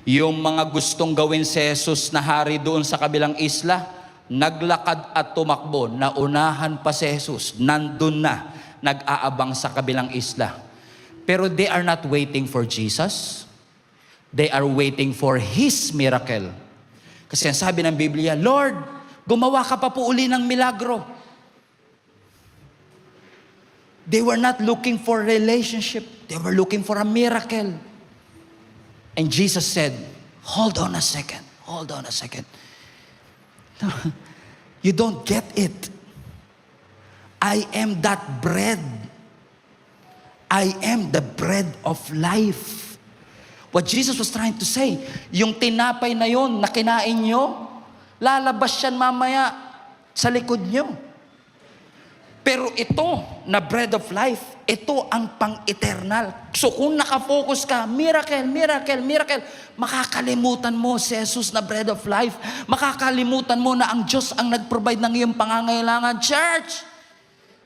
Yung mga gustong gawin si Jesus na hari doon sa kabilang isla, naglakad at tumakbo. Naunahan pa si Jesus. Nandun na. Nag-aabang sa kabilang isla. Pero they are not waiting for Jesus. They are waiting for His miracle. Kasi ang sabi ng Biblia, Lord, gumawa ka pa po uli ng milagro. They were not looking for relationship. They were looking for a miracle. And Jesus said, hold on a second. Hold on a second. You don't get it. I am that bread. I am the bread of life. What Jesus was trying to say, yung tinapay na yon na kinain nyo, lalabas yan mamaya sa likod nyo. Pero ito, na bread of life, ito ang pang-eternal. So kung nakafocus ka, miracle, miracle, miracle, makakalimutan mo si Jesus na bread of life. Makakalimutan mo na ang Diyos ang nag-provide ng iyong pangangailangan. Church,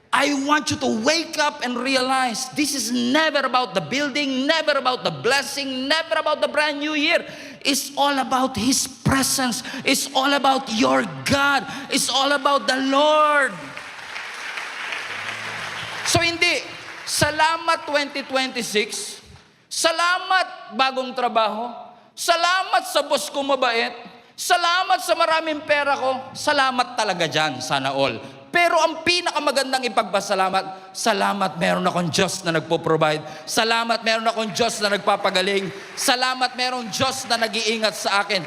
I want you to wake up and realize this is never about the building, never about the blessing, never about the brand new year. It's all about His presence. It's all about your God. It's all about the Lord. So hindi, salamat 2026, salamat bagong trabaho, salamat sa boss ko mabait, salamat sa maraming pera ko, salamat talaga dyan, sana all. Pero ang pinakamagandang ipagpasalamat, salamat meron akong Diyos na nagpo-provide, salamat meron akong Diyos na nagpapagaling, salamat meron Diyos na nag-iingat sa akin,